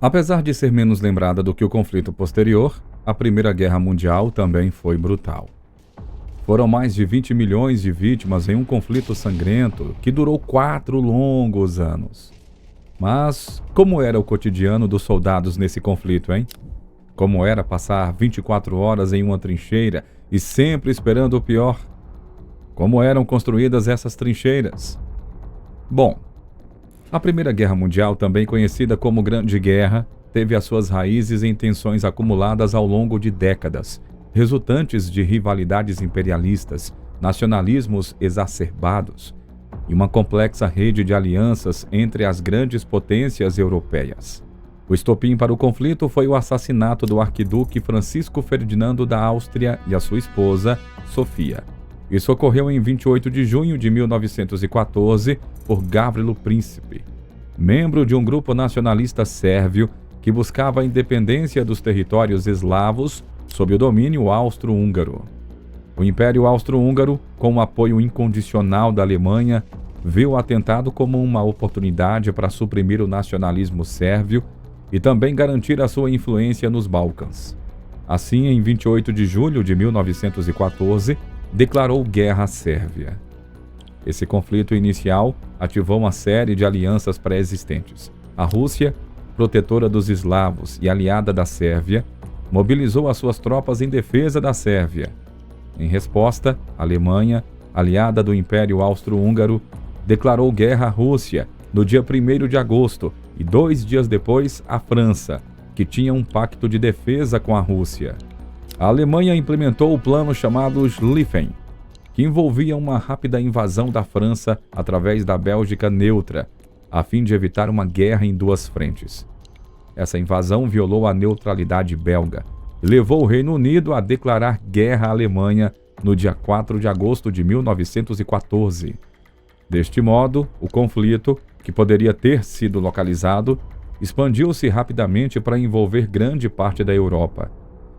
Apesar de ser menos lembrada do que o conflito posterior, a Primeira Guerra Mundial também foi brutal. Foram mais de 20 milhões de vítimas em um conflito sangrento que durou 4 longos anos. Mas como era o cotidiano dos soldados nesse conflito, hein? Como era passar 24 horas em uma trincheira e sempre esperando o pior? Como eram construídas essas trincheiras? Bom, a Primeira Guerra Mundial, também conhecida como Grande Guerra, teve as suas raízes em tensões acumuladas ao longo de décadas, resultantes de rivalidades imperialistas, nacionalismos exacerbados e uma complexa rede de alianças entre as grandes potências europeias. O estopim para o conflito foi o assassinato do arquiduque Francisco Ferdinando da Áustria e a sua esposa, Sofia. Isso ocorreu em 28 de junho de 1914 por Gavrilo Princip, membro de um grupo nacionalista sérvio que buscava a independência dos territórios eslavos sob o domínio austro-húngaro. O Império Austro-Húngaro, com o apoio incondicional da Alemanha, viu o atentado como uma oportunidade para suprimir o nacionalismo sérvio e também garantir a sua influência nos Balcãs. Assim, em 28 de julho de 1914, declarou guerra à Sérvia. Esse conflito inicial ativou uma série de alianças pré-existentes. A Rússia, protetora dos eslavos e aliada da Sérvia, mobilizou as suas tropas em defesa da Sérvia. Em resposta, a Alemanha, aliada do Império Austro-Húngaro, declarou guerra à Rússia no dia 1º de agosto e 2 dias depois a França, que tinha um pacto de defesa com a Rússia. A Alemanha implementou o plano chamado Schlieffen, que envolvia uma rápida invasão da França através da Bélgica neutra, a fim de evitar uma guerra em 2 frentes. Essa invasão violou a neutralidade belga e levou o Reino Unido a declarar guerra à Alemanha no dia 4 de agosto de 1914. Deste modo, o conflito, que poderia ter sido localizado, expandiu-se rapidamente para envolver grande parte da Europa,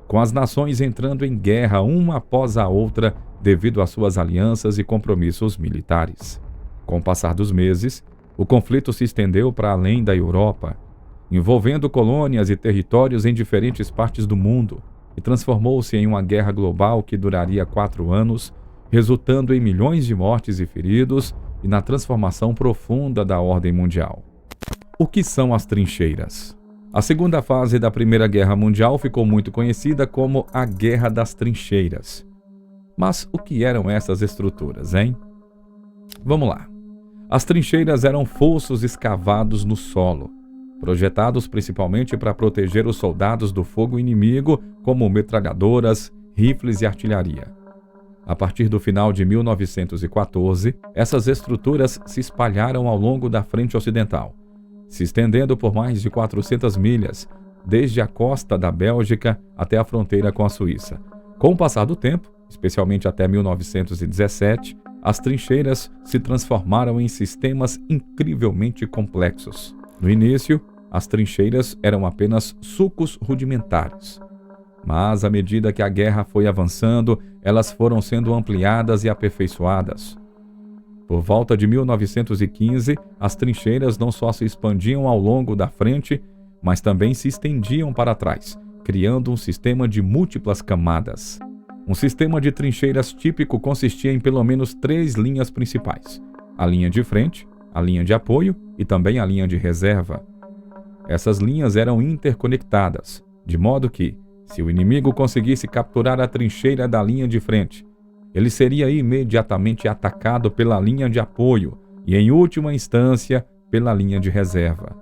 com as nações entrando em guerra uma após a outra devido às suas alianças e compromissos militares. Com o passar dos meses, o conflito se estendeu para além da Europa, envolvendo colônias e territórios em diferentes partes do mundo, e transformou-se em uma guerra global que duraria 4 anos, resultando em milhões de mortes e feridos e na transformação profunda da ordem mundial. O que são as trincheiras? A segunda fase da Primeira Guerra Mundial ficou muito conhecida como a Guerra das Trincheiras. Mas o que eram essas estruturas, hein? Vamos lá. As trincheiras eram fossos escavados no solo, projetados principalmente para proteger os soldados do fogo inimigo, como metralhadoras, rifles e artilharia. A partir do final de 1914, essas estruturas se espalharam ao longo da frente ocidental, se estendendo por mais de 400 milhas, desde a costa da Bélgica até a fronteira com a Suíça. Com o passar do tempo, especialmente até 1917, as trincheiras se transformaram em sistemas incrivelmente complexos. No início, as trincheiras eram apenas sulcos rudimentares. Mas, à medida que a guerra foi avançando, elas foram sendo ampliadas e aperfeiçoadas. Por volta de 1915, as trincheiras não só se expandiam ao longo da frente, mas também se estendiam para trás, criando um sistema de múltiplas camadas. Um sistema de trincheiras típico consistia em pelo menos 3 linhas principais: a linha de frente, a linha de apoio e também a linha de reserva. Essas linhas eram interconectadas, de modo que, se o inimigo conseguisse capturar a trincheira da linha de frente, ele seria imediatamente atacado pela linha de apoio e, em última instância, pela linha de reserva.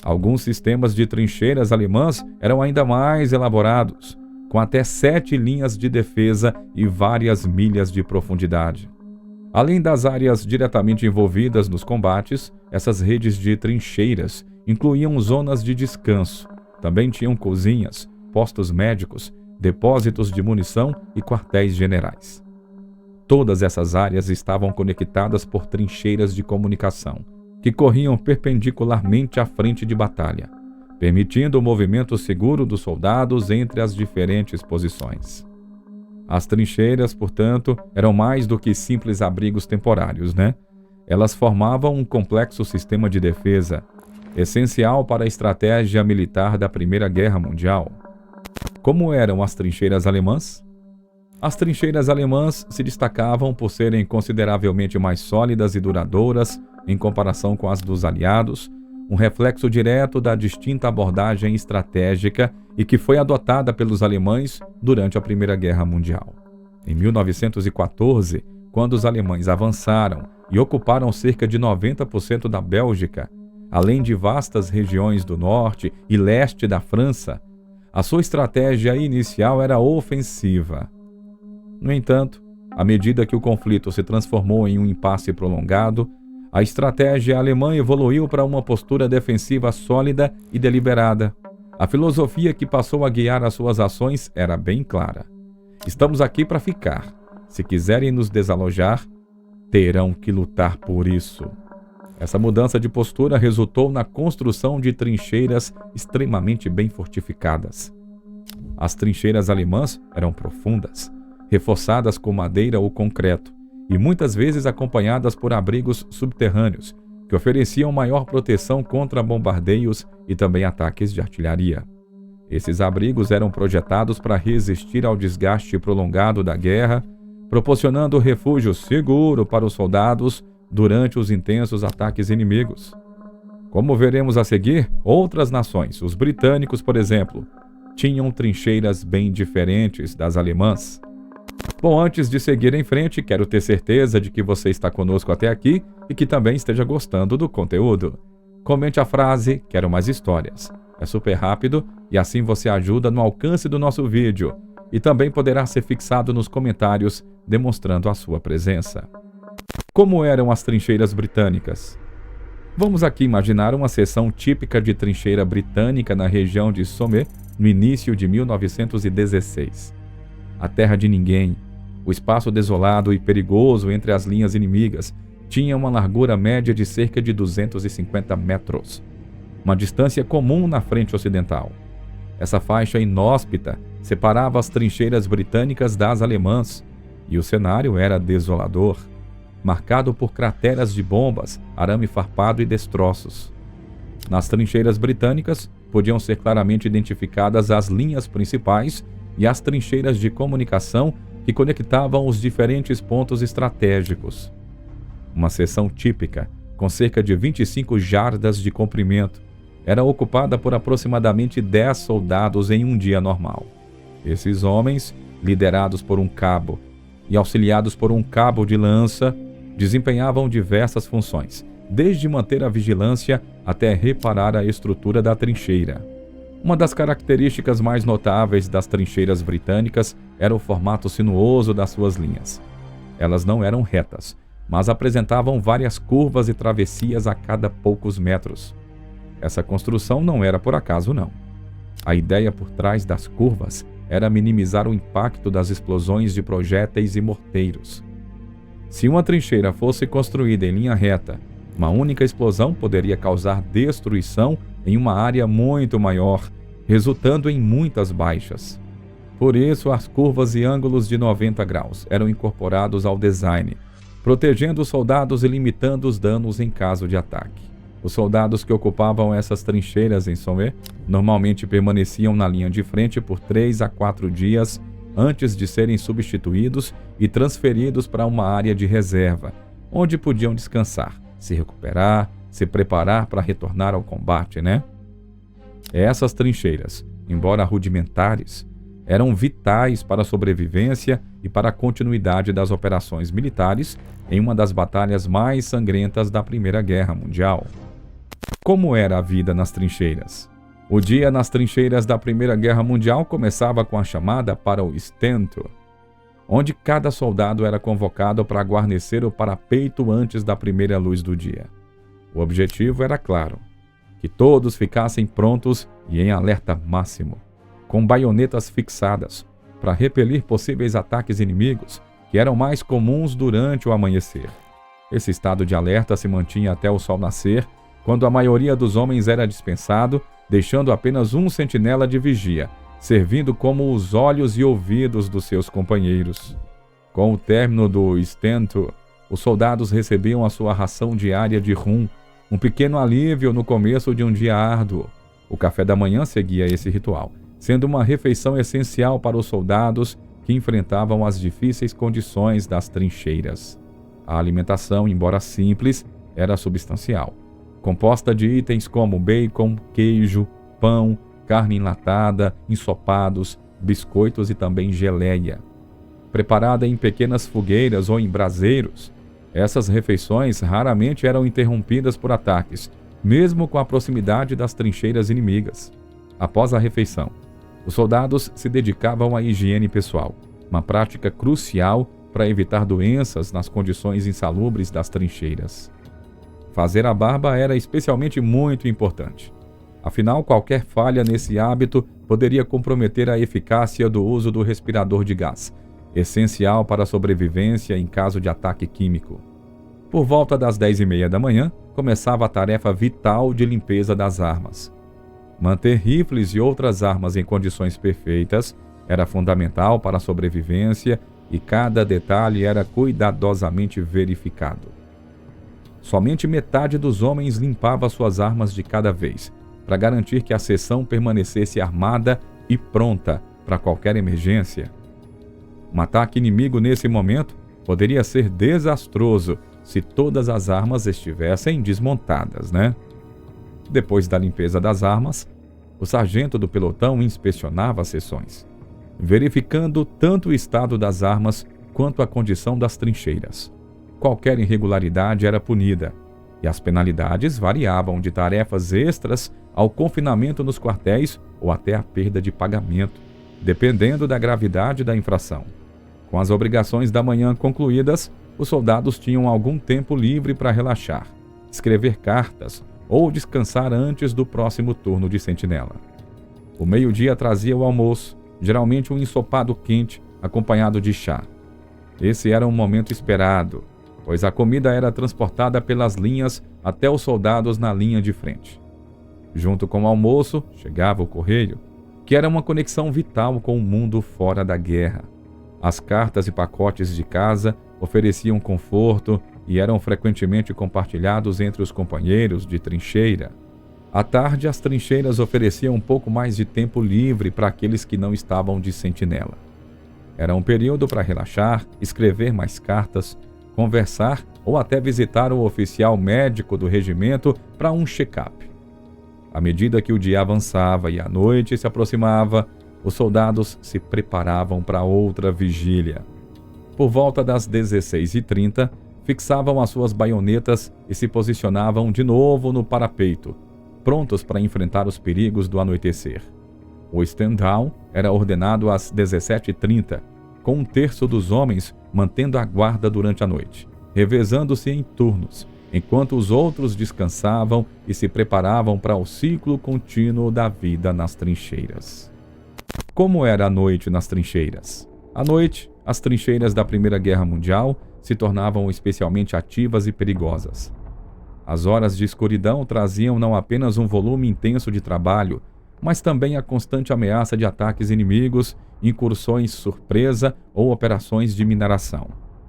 Alguns sistemas de trincheiras alemãs eram ainda mais elaborados, com até 7 linhas de defesa e várias milhas de profundidade. Além das áreas diretamente envolvidas nos combates, essas redes de trincheiras incluíam zonas de descanso. Também tinham cozinhas, postos médicos, depósitos de munição e quartéis generais. Todas essas áreas estavam conectadas por trincheiras de comunicação, que corriam perpendicularmente à frente de batalha, permitindo o movimento seguro dos soldados entre as diferentes posições. As trincheiras, portanto, eram mais do que simples abrigos temporários, né? Elas formavam um complexo sistema de defesa, essencial para a estratégia militar da Primeira Guerra Mundial. Como eram as trincheiras alemãs? As trincheiras alemãs se destacavam por serem consideravelmente mais sólidas e duradouras em comparação com as dos aliados, um reflexo direto da distinta abordagem estratégica e que foi adotada pelos alemães durante a Primeira Guerra Mundial. Em 1914, quando os alemães avançaram e ocuparam cerca de 90% da Bélgica, além de vastas regiões do norte e leste da França, a sua estratégia inicial era ofensiva. No entanto, à medida que o conflito se transformou em um impasse prolongado, a estratégia alemã evoluiu para uma postura defensiva sólida e deliberada. A filosofia que passou a guiar as suas ações era bem clara. Estamos aqui para ficar. Se quiserem nos desalojar, terão que lutar por isso. Essa mudança de postura resultou na construção de trincheiras extremamente bem fortificadas. As trincheiras alemãs eram profundas, reforçadas com madeira ou concreto, e muitas vezes acompanhadas por abrigos subterrâneos, que ofereciam maior proteção contra bombardeios e também ataques de artilharia. Esses abrigos eram projetados para resistir ao desgaste prolongado da guerra, proporcionando refúgio seguro para os soldados durante os intensos ataques inimigos. Como veremos a seguir, outras nações, os britânicos, por exemplo, tinham trincheiras bem diferentes das alemãs. Bom, antes de seguir em frente, quero ter certeza de que você está conosco até aqui e que também esteja gostando do conteúdo. Comente a frase "Quero mais histórias". É super rápido e assim você ajuda no alcance do nosso vídeo e também poderá ser fixado nos comentários, demonstrando a sua presença. Como eram as trincheiras britânicas? Vamos aqui imaginar uma seção típica de trincheira britânica na região de Somme, no início de 1916. A terra de ninguém, o espaço desolado e perigoso entre as linhas inimigas, tinha uma largura média de cerca de 250 metros, uma distância comum na frente ocidental. Essa faixa inóspita separava as trincheiras britânicas das alemãs, e o cenário era desolador, marcado por crateras de bombas, arame farpado e destroços. Nas trincheiras britânicas, podiam ser claramente identificadas as linhas principais e as trincheiras de comunicação que conectavam os diferentes pontos estratégicos. Uma seção típica, com cerca de 25 jardas de comprimento, era ocupada por aproximadamente 10 soldados em um dia normal. Esses homens, liderados por um cabo e auxiliados por um cabo de lança, desempenhavam diversas funções, desde manter a vigilância até reparar a estrutura da trincheira. Uma das características mais notáveis das trincheiras britânicas era o formato sinuoso das suas linhas. Elas não eram retas, mas apresentavam várias curvas e travessias a cada poucos metros. Essa construção não era por acaso, não. A ideia por trás das curvas era minimizar o impacto das explosões de projéteis e morteiros. Se uma trincheira fosse construída em linha reta, uma única explosão poderia causar destruição em uma área muito maior, resultando em muitas baixas. Por isso, as curvas e ângulos de 90 graus eram incorporados ao design, protegendo os soldados e limitando os danos em caso de ataque. Os soldados que ocupavam essas trincheiras em Somme normalmente permaneciam na linha de frente por 3 a 4 dias antes de serem substituídos e transferidos para uma área de reserva, onde podiam descansar, se recuperar, se preparar para retornar ao combate, né? Essas trincheiras, embora rudimentares, eram vitais para a sobrevivência e para a continuidade das operações militares em uma das batalhas mais sangrentas da Primeira Guerra Mundial. Como era a vida nas trincheiras? O dia nas trincheiras da Primeira Guerra Mundial começava com a chamada para o stento, onde cada soldado era convocado para guarnecer o parapeito antes da primeira luz do dia. O objetivo era claro: que todos ficassem prontos e em alerta máximo, com baionetas fixadas, para repelir possíveis ataques inimigos, que eram mais comuns durante o amanhecer. Esse estado de alerta se mantinha até o sol nascer, quando a maioria dos homens era dispensado, deixando apenas um sentinela de vigia, servindo como os olhos e ouvidos dos seus companheiros. Com o término do stento, os soldados recebiam a sua ração diária de rum, Um pequeno alívio no começo de um dia árduo. O café da manhã seguia esse ritual, sendo uma refeição essencial para os soldados que enfrentavam as difíceis condições das trincheiras. A alimentação, embora simples, era substancial, composta de itens como bacon, queijo, pão, carne enlatada, ensopados, biscoitos e também geleia. Preparada em pequenas fogueiras ou em braseiros, essas refeições raramente eram interrompidas por ataques, mesmo com a proximidade das trincheiras inimigas. Após a refeição, os soldados se dedicavam à higiene pessoal, uma prática crucial para evitar doenças nas condições insalubres das trincheiras. Fazer a barba era especialmente muito importante. Afinal, qualquer falha nesse hábito poderia comprometer a eficácia do uso do respirador de gás, essencial para a sobrevivência em caso de ataque químico. Por volta das 10h30 da manhã, começava a tarefa vital de limpeza das armas. Manter rifles e outras armas em condições perfeitas era fundamental para a sobrevivência e cada detalhe era cuidadosamente verificado. Somente metade dos homens limpava suas armas de cada vez, para garantir que a seção permanecesse armada e pronta para qualquer emergência. Um ataque inimigo nesse momento poderia ser desastroso se todas as armas estivessem desmontadas, né? Depois da limpeza das armas, o sargento do pelotão inspecionava as seções, verificando tanto o estado das armas quanto a condição das trincheiras. Qualquer irregularidade era punida, e as penalidades variavam de tarefas extras ao confinamento nos quartéis ou até a perda de pagamento, dependendo da gravidade da infração. Com as obrigações da manhã concluídas, os soldados tinham algum tempo livre para relaxar, escrever cartas ou descansar antes do próximo turno de sentinela. O meio-dia trazia o almoço, geralmente um ensopado quente acompanhado de chá. Esse era um momento esperado, pois a comida era transportada pelas linhas até os soldados na linha de frente. Junto com o almoço, chegava o correio, que era uma conexão vital com o mundo fora da guerra. As cartas e pacotes de casa ofereciam conforto e eram frequentemente compartilhados entre os companheiros de trincheira. À tarde, as trincheiras ofereciam um pouco mais de tempo livre para aqueles que não estavam de sentinela. Era um período para relaxar, escrever mais cartas, conversar ou até visitar o oficial médico do regimento para um check-up. À medida que o dia avançava e a noite se aproximava, os soldados se preparavam para outra vigília. Por volta das 16h30, fixavam as suas baionetas e se posicionavam de novo no parapeito, prontos para enfrentar os perigos do anoitecer. O stand-down era ordenado às 17h30, com um terço dos homens mantendo a guarda durante a noite, revezando-se em turnos, enquanto os outros descansavam e se preparavam para o ciclo contínuo da vida nas trincheiras. Como era a noite nas trincheiras? À noite, as trincheiras da Primeira Guerra Mundial se tornavam especialmente ativas e perigosas. As horas de escuridão traziam não apenas um volume intenso de trabalho, mas também a constante ameaça de ataques inimigos, incursões surpresa ou operações de mineração.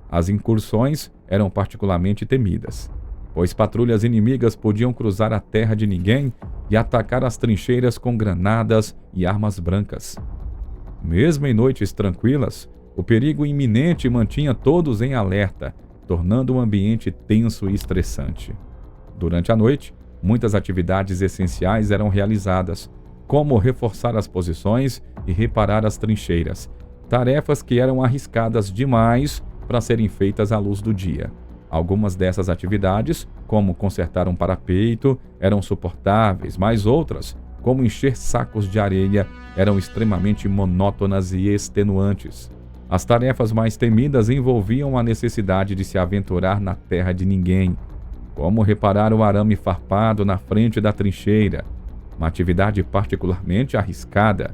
As incursões eram particularmente temidas, pois patrulhas inimigas podiam cruzar a terra de ninguém e atacar as trincheiras com granadas e armas brancas. Mesmo em noites tranquilas, o perigo iminente mantinha todos em alerta, tornando o ambiente tenso e estressante. Durante a noite, muitas atividades essenciais eram realizadas, como reforçar as posições e reparar as trincheiras, tarefas que eram arriscadas demais para serem feitas à luz do dia. Algumas dessas atividades, como consertar um parapeito, eram suportáveis, mas outras, como encher sacos de areia, eram extremamente monótonas e extenuantes. As tarefas mais temidas envolviam a necessidade de se aventurar na terra de ninguém, como reparar o arame farpado na frente da trincheira, uma atividade particularmente arriscada.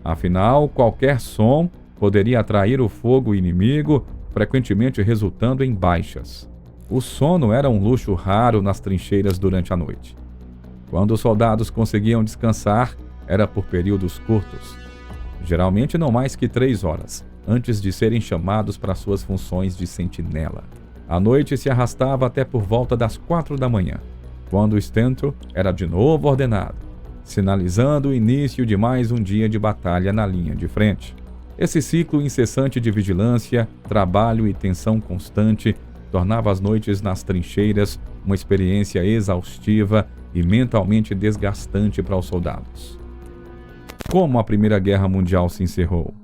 Afinal, qualquer som poderia atrair o fogo inimigo, frequentemente resultando em baixas. O sono era um luxo raro nas trincheiras durante a noite. Quando os soldados conseguiam descansar, era por períodos curtos, geralmente não mais que 3 horas, antes de serem chamados para suas funções de sentinela. A noite se arrastava até por volta das 4 da manhã. quando Stanton era de novo ordenado, sinalizando o início de mais um dia de batalha na linha de frente. Esse ciclo incessante de vigilância, trabalho e tensão constante tornava as noites nas trincheiras uma experiência exaustiva e mentalmente desgastante para os soldados. Como a Primeira Guerra Mundial se encerrou?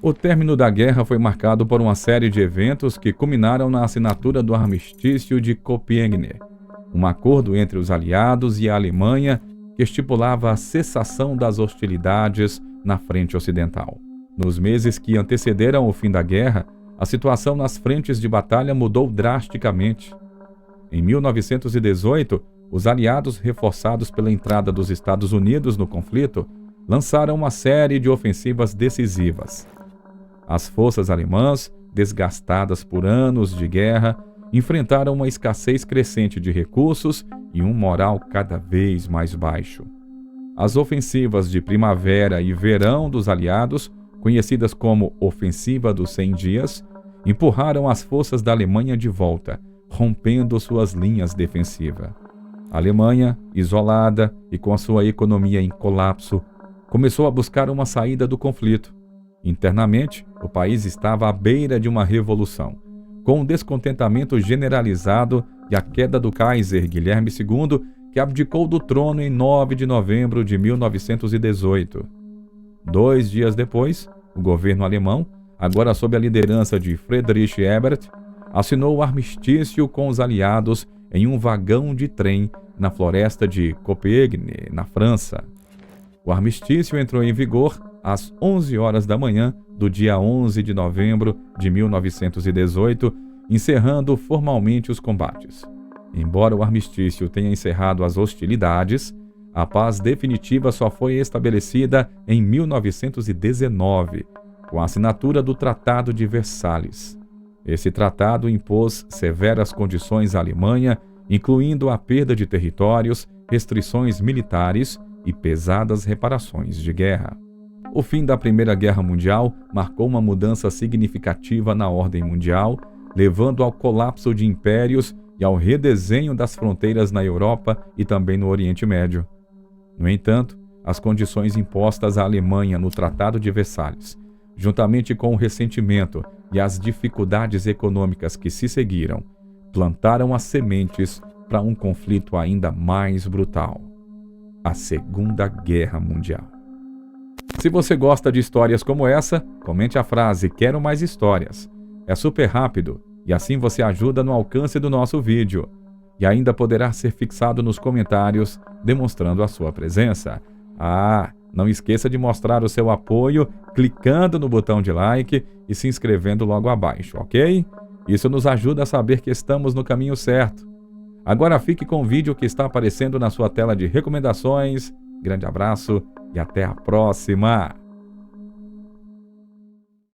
O término da guerra foi marcado por uma série de eventos que culminaram na assinatura do Armistício de Copenhague, um acordo entre os aliados e a Alemanha que estipulava a cessação das hostilidades na frente ocidental. Nos meses que antecederam o fim da guerra, a situação nas frentes de batalha mudou drasticamente. Em 1918, os aliados, reforçados pela entrada dos Estados Unidos no conflito, lançaram uma série de ofensivas decisivas. As forças alemãs, desgastadas por anos de guerra, enfrentaram uma escassez crescente de recursos e um moral cada vez mais baixo. As ofensivas de primavera e verão dos aliados, conhecidas como Ofensiva dos 100 Dias, empurraram as forças da Alemanha de volta, rompendo suas linhas defensivas. A Alemanha, isolada e com a sua economia em colapso, começou a buscar uma saída do conflito. Internamente, o país estava à beira de uma revolução, com um descontentamento generalizado e a queda do Kaiser Guilherme II, que abdicou do trono em 9 de novembro de 1918. 2 dias depois, o governo alemão, agora sob a liderança de Friedrich Ebert, assinou o armistício com os aliados em um vagão de trem na floresta de Copenhague, na França. O armistício entrou em vigor às 11 horas da manhã do dia 11 de novembro de 1918, encerrando formalmente os combates. Embora o armistício tenha encerrado as hostilidades, a paz definitiva só foi estabelecida em 1919, com a assinatura do Tratado de Versalhes. Esse tratado impôs severas condições à Alemanha, incluindo a perda de territórios, restrições militares e pesadas reparações de guerra. O fim da Primeira Guerra Mundial marcou uma mudança significativa na ordem mundial, levando ao colapso de impérios e ao redesenho das fronteiras na Europa e também no Oriente Médio. No entanto, as condições impostas à Alemanha no Tratado de Versalhes, juntamente com o ressentimento e as dificuldades econômicas que se seguiram, plantaram as sementes para um conflito ainda mais brutal: a Segunda Guerra Mundial. Se você gosta de histórias como essa, comente a frase "Quero mais histórias". É super rápido e assim você ajuda no alcance do nosso vídeo. E ainda poderá ser fixado nos comentários, demonstrando a sua presença. Não esqueça de mostrar o seu apoio clicando no botão de like e se inscrevendo logo abaixo, ok? Isso nos ajuda a saber que estamos no caminho certo. Agora fique com o vídeo que está aparecendo na sua tela de recomendações. Grande abraço e até a próxima!